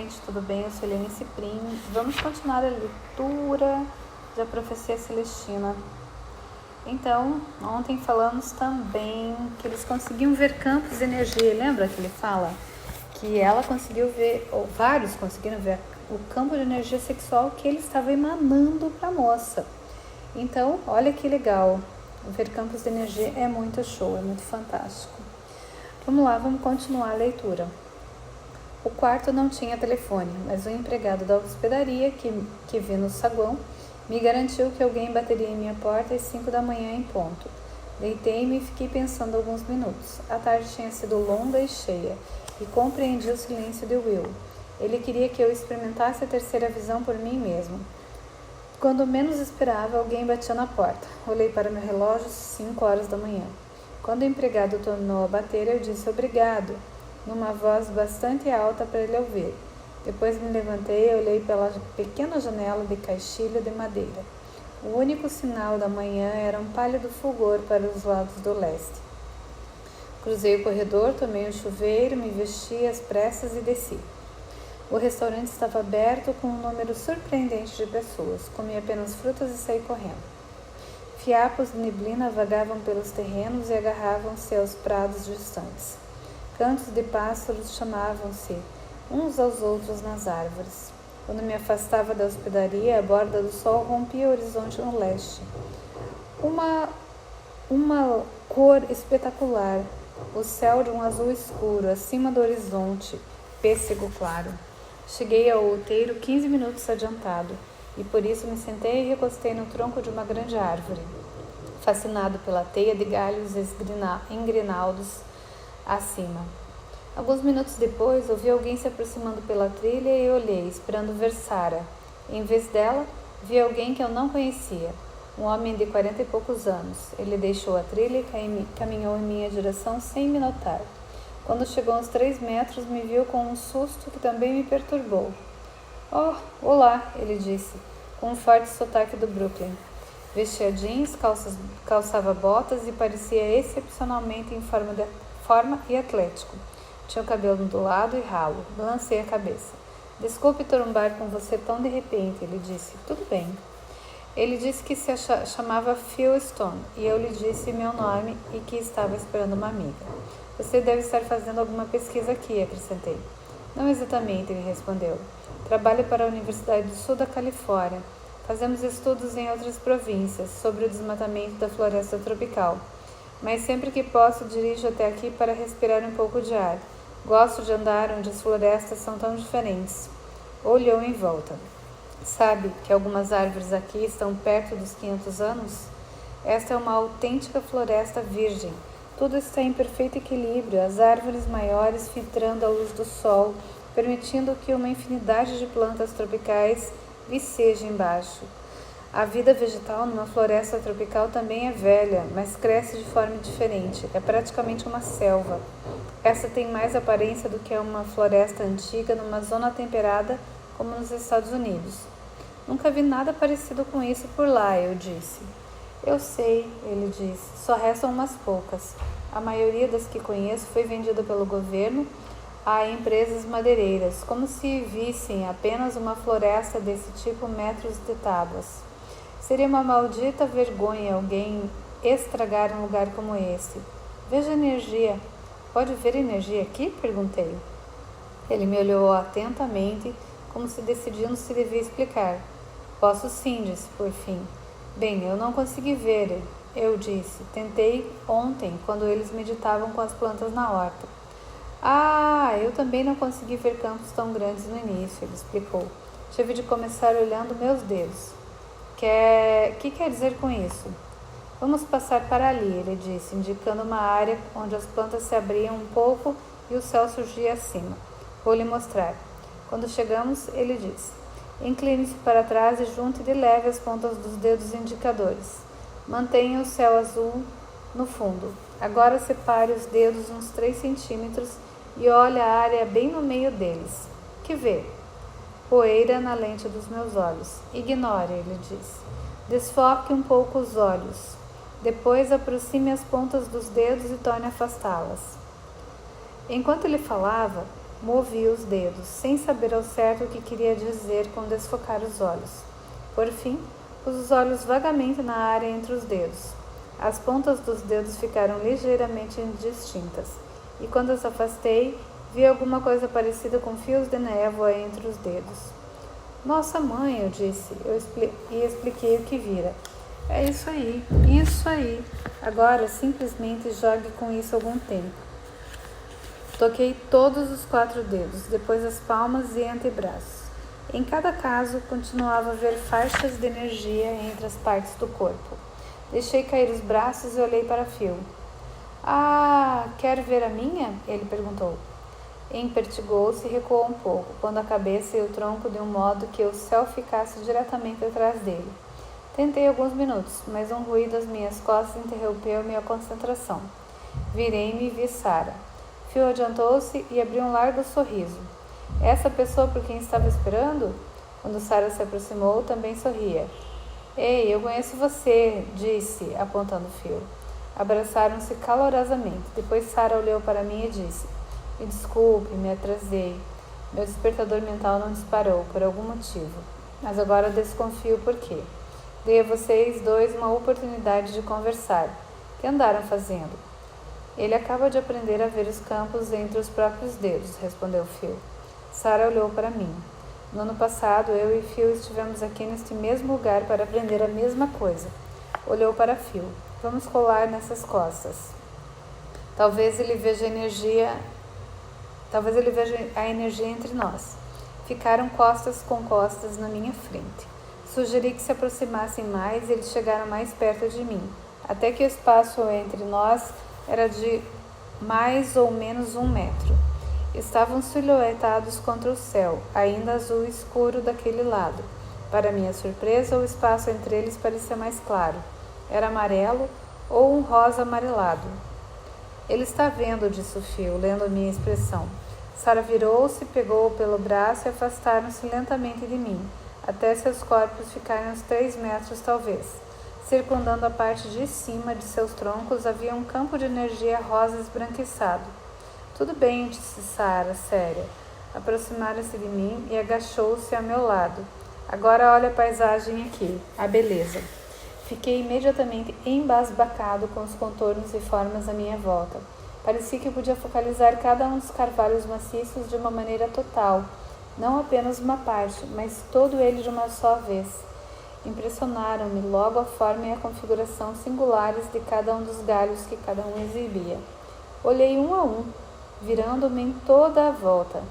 gente, tudo bem? Eu sou Helene Ciprim. Vamos continuar a leitura da Profecia Celestina. Então, ontem falamos também que eles conseguiam ver campos de energia. Lembra que ele fala que ela conseguiu ver, ou vários conseguiram ver o campo de energia sexual que ele estava emanando para a moça. Então, olha que legal. Ver campos de energia é muito show, é muito fantástico. Vamos lá, vamos continuar a leitura. O quarto não tinha telefone, mas o empregado da hospedaria que vi no saguão me garantiu que alguém bateria em minha porta às 5 da manhã em ponto. Deitei-me e fiquei pensando alguns minutos. A tarde tinha sido longa e cheia, e compreendi o silêncio de Will. Ele queria que eu experimentasse a terceira visão por mim mesmo. Quando menos esperava, alguém batia na porta. Olhei para meu relógio, 5 horas da manhã. Quando o empregado tornou a bater, eu disse obrigado, numa voz bastante alta para ele ouvir. Depois me levantei e olhei pela pequena janela de caixilho de madeira. O único sinal da manhã era um pálido fulgor para os lados do leste. Cruzei o corredor, tomei um chuveiro, me vesti às pressas e desci. O restaurante estava aberto com um número surpreendente de pessoas. Comi apenas frutas e saí correndo. Fiapos de neblina vagavam pelos terrenos e agarravam-se aos prados distantes. Cantos de pássaros chamavam-se uns aos outros nas árvores. Quando me afastava da hospedaria, a borda do sol rompia o horizonte no leste. Uma cor espetacular, o céu de um azul escuro, acima do horizonte, pêssego claro. Cheguei ao outeiro 15 minutos adiantado, e por isso me sentei e recostei no tronco de uma grande árvore, fascinado pela teia de galhos engrinaldos acima. Alguns minutos depois, ouvi alguém se aproximando pela trilha e olhei, esperando ver Sarah. Em vez dela, vi alguém que eu não conhecia, um homem de 40 e poucos anos. Ele deixou a trilha e caminhou em minha direção sem me notar. Quando chegou a uns 3 metros, me viu com um susto que também me perturbou. Oh, olá, ele disse, com um forte sotaque do Brooklyn. Vestia jeans, calçava botas e parecia excepcionalmente em forma e atlético. Tinha o cabelo ondulado e ralo. Balancei a cabeça. Desculpe trombar com você tão de repente, ele disse. Tudo bem. Ele disse que se chamava Phil Stone e eu lhe disse meu nome e que estava esperando uma amiga. Você deve estar fazendo alguma pesquisa aqui, acrescentei. Não exatamente, ele respondeu. Trabalho para a Universidade do Sul da Califórnia. Fazemos estudos em outras províncias sobre o desmatamento da floresta tropical. Mas sempre que posso dirijo até aqui para respirar um pouco de ar. Gosto de andar onde as florestas são tão diferentes. Olhou em volta. Sabe que algumas árvores aqui estão perto dos 500 anos? Esta é uma autêntica floresta virgem. Tudo está em perfeito equilíbrio, as árvores maiores filtrando a luz do sol, permitindo que uma infinidade de plantas tropicais viceje embaixo. A vida vegetal numa floresta tropical também é velha, mas cresce de forma diferente. É praticamente uma selva. Essa tem mais aparência do que uma floresta antiga numa zona temperada como nos Estados Unidos. Nunca vi nada parecido com isso por lá, eu disse. Eu sei, ele disse, só restam umas poucas. A maioria das que conheço foi vendida pelo governo a empresas madeireiras, como se vissem apenas uma floresta desse tipo metros de tábuas. Seria uma maldita vergonha alguém estragar um lugar como esse. Veja a energia. Pode ver energia aqui? Perguntei. Ele me olhou atentamente, como se decidindo se devia explicar. Posso sim, disse por fim. Bem, eu não consegui ver, eu disse. Tentei ontem, quando eles meditavam com as plantas na horta. Ah, eu também não consegui ver campos tão grandes no início, ele explicou. Tive de começar olhando meus dedos. Que quer dizer com isso? Vamos passar para ali, ele disse, indicando uma área onde as plantas se abriam um pouco e o céu surgia acima. Vou lhe mostrar. Quando chegamos, ele disse, incline-se para trás e junte de leve as pontas dos dedos indicadores. Mantenha o céu azul no fundo. Agora separe os dedos uns 3 centímetros e olhe a área bem no meio deles. Que vê? Poeira na lente dos meus olhos. Ignore, ele disse. Desfoque um pouco os olhos. Depois aproxime as pontas dos dedos e torne a afastá-las. Enquanto ele falava, Movi os dedos, sem saber ao certo o que queria dizer com desfocar os olhos. Por fim, pus os olhos vagamente na área entre os dedos. As pontas dos dedos ficaram ligeiramente indistintas, e quando as afastei, vi alguma coisa parecida com fios de névoa entre os dedos. Nossa mãe, eu disse, e expliquei o que vira. É isso aí, isso aí. Agora, simplesmente jogue com isso algum tempo. Toquei todos os 4 dedos, depois as palmas e antebraços. Em cada caso, continuava a haver faixas de energia entre as partes do corpo. Deixei cair os braços e olhei para Phil. Ah, quer ver a minha? Ele perguntou. Empertigou-se e recuou um pouco, pondo a cabeça e o tronco de um modo que o céu ficasse diretamente atrás dele. Tentei alguns minutos, mas um ruído às minhas costas interrompeu minha concentração. Virei-me e vi Sarah. Phil adiantou-se e abriu um largo sorriso. Essa pessoa por quem estava esperando? Quando Sarah se aproximou, também sorria. Ei, eu conheço você, disse, apontando Phil. Abraçaram-se calorosamente. Depois Sarah olhou para mim e disse, me desculpe, me atrasei. Meu despertador mental não disparou, por algum motivo. Mas agora desconfio por quê. Dei a vocês dois uma oportunidade de conversar. O que andaram fazendo? Ele acaba de aprender a ver os campos entre os próprios dedos, respondeu Phil. Sarah olhou para mim. No ano passado, eu e Phil estivemos aqui neste mesmo lugar para aprender a mesma coisa. Olhou para Phil. Vamos colar nessas costas. Talvez ele veja a energia entre nós. Ficaram costas com costas na minha frente. Sugeri que se aproximassem mais e eles chegaram mais perto de mim, até que o espaço entre nós era de mais ou menos 1 metro. Estavam silhuetados contra o céu, ainda azul escuro daquele lado. Para minha surpresa, o espaço entre eles parecia mais claro. Era amarelo ou um rosa amarelado. Ele está vendo, disse o Phil, lendo minha expressão. Sarah virou-se, pegou-o pelo braço e afastaram-se lentamente de mim, até seus corpos ficarem uns 3 metros talvez. Circundando a parte de cima de seus troncos havia um campo de energia rosa esbranquiçado. Tudo bem, disse Sarah, séria. Aproximaram-se de mim e agachou-se ao meu lado. Agora olha a paisagem aqui, a beleza. Fiquei imediatamente embasbacado com os contornos e formas à minha volta. Parecia que eu podia focalizar cada um dos carvalhos maciços de uma maneira total, não apenas uma parte, mas todo ele de uma só vez. Impressionaram-me logo a forma e a configuração singulares de cada um dos galhos que cada um exibia. Olhei um a um, virando-me em toda a volta.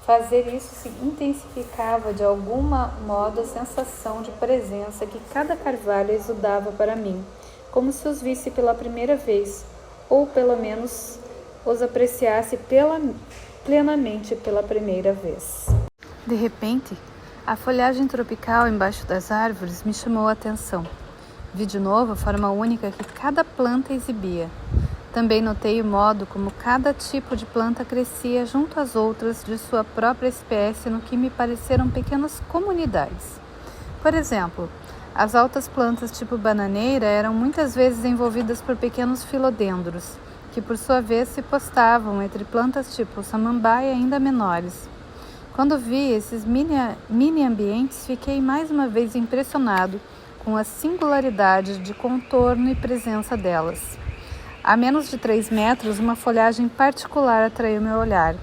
Fazer isso se intensificava de algum modo a sensação de presença que cada carvalho exudava para mim, como se os visse pela primeira vez, ou pelo menos os apreciasse plenamente pela primeira vez. De repente, a folhagem tropical embaixo das árvores me chamou a atenção. Vi de novo a forma única que cada planta exibia. Também notei o modo como cada tipo de planta crescia junto às outras de sua própria espécie no que me pareceram pequenas comunidades. Por exemplo, as altas plantas tipo bananeira eram muitas vezes envolvidas por pequenos filodendros, que por sua vez se postavam entre plantas tipo samambaia ainda menores. Quando vi esses mini ambientes, fiquei mais uma vez impressionado com a singularidade de contorno e presença delas. A menos de 3 metros, uma folhagem particular atraiu meu olhar.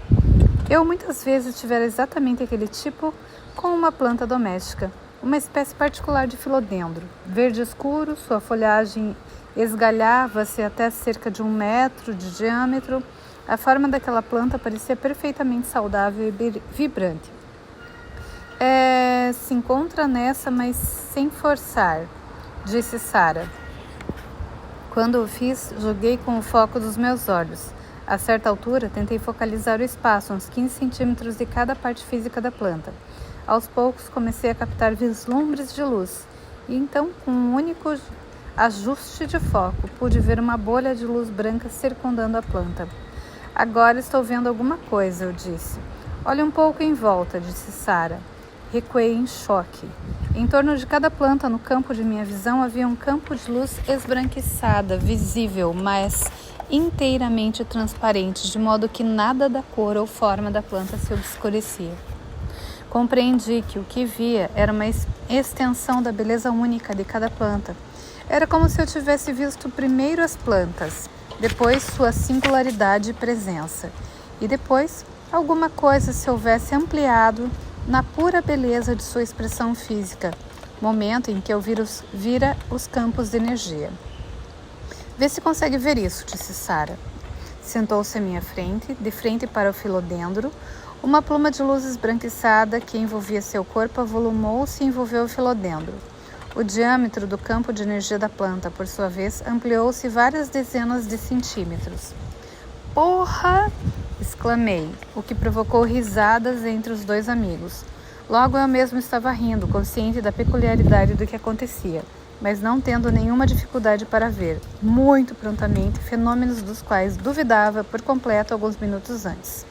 Eu muitas vezes tivera exatamente aquele tipo com uma planta doméstica, uma espécie particular de filodendro. Verde escuro, sua folhagem esgalhava-se até cerca de 1 metro de diâmetro. A forma daquela planta parecia perfeitamente saudável e vibrante. Se encontra nessa, mas sem forçar, disse Sarah. Quando o fiz, joguei com o foco dos meus olhos. A certa altura, tentei focalizar o espaço, uns 15 centímetros de cada parte física da planta. Aos poucos, comecei a captar vislumbres de luz. E então, com um único ajuste de foco, pude ver uma bolha de luz branca circundando a planta. Agora estou vendo alguma coisa, eu disse. Olhe um pouco em volta, disse Sarah. Recuei em choque. Em torno de cada planta no campo de minha visão havia um campo de luz esbranquiçada, visível, mas inteiramente transparente, de modo que nada da cor ou forma da planta se obscurecia. Compreendi que o que via era uma extensão da beleza única de cada planta. Era como se eu tivesse visto primeiro as plantas, depois sua singularidade e presença, e depois alguma coisa se houvesse ampliado na pura beleza de sua expressão física, momento em que eu vira os campos de energia. Vê se consegue ver isso, disse Sara. Sentou-se à minha frente, de frente para o filodendro. Uma pluma de luz esbranquiçada que envolvia seu corpo avolumou-se e envolveu o filodendro. O diâmetro do campo de energia da planta, por sua vez, ampliou-se várias dezenas de centímetros. Porra! Exclamei, o que provocou risadas entre os dois amigos. Logo eu mesmo estava rindo, consciente da peculiaridade do que acontecia, mas não tendo nenhuma dificuldade para ver, muito prontamente, fenômenos dos quais duvidava por completo alguns minutos antes.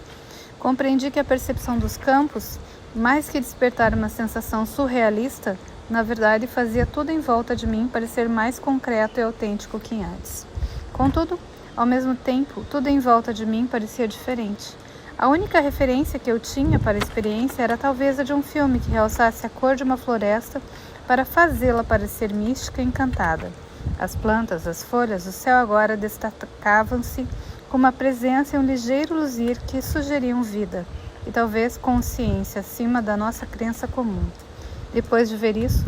Compreendi que a percepção dos campos, mais que despertar uma sensação surrealista, na verdade fazia tudo em volta de mim parecer mais concreto e autêntico que antes. Contudo, ao mesmo tempo, tudo em volta de mim parecia diferente. A única referência que eu tinha para a experiência era talvez a de um filme que realçasse a cor de uma floresta para fazê-la parecer mística e encantada. As plantas, as folhas, o céu agora destacavam-se com uma presença e um ligeiro luzir que sugeriam vida e talvez consciência acima da nossa crença comum. Depois de ver isso,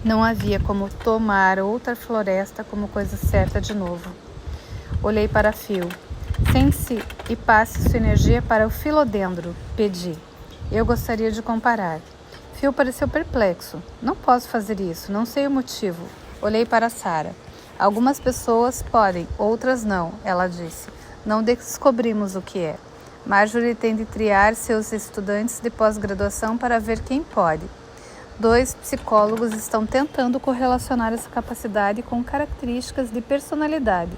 não havia como tomar outra floresta como coisa certa de novo. Olhei para Phil. Sente-se e passe sua energia para o filodendro, pedi. Eu gostaria de comparar. Phil pareceu perplexo. Não posso fazer isso, não sei o motivo. Olhei para Sara. Algumas pessoas podem, outras não, ela disse. Não descobrimos o que é. Marjorie tem de triar seus estudantes de pós-graduação para ver quem pode. 2 psicólogos estão tentando correlacionar essa capacidade com características de personalidade,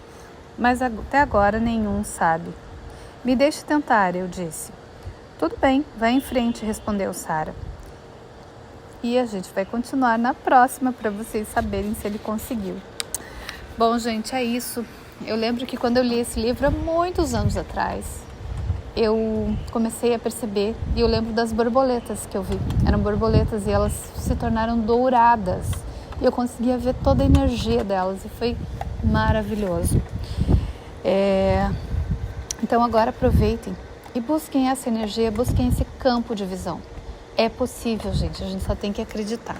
mas até agora nenhum sabe. Me deixe tentar, eu disse. Tudo bem, vai em frente, respondeu Sara. E a gente vai continuar na próxima para vocês saberem se ele conseguiu. Bom, gente, é isso. Eu lembro que quando eu li esse livro há muitos anos atrás, eu comecei a perceber, e eu lembro das borboletas que eu vi. Eram borboletas e elas se tornaram douradas. E eu conseguia ver toda a energia delas e foi maravilhoso. Então agora aproveitem e busquem essa energia, busquem esse campo de visão. É possível, gente, a gente só tem que acreditar.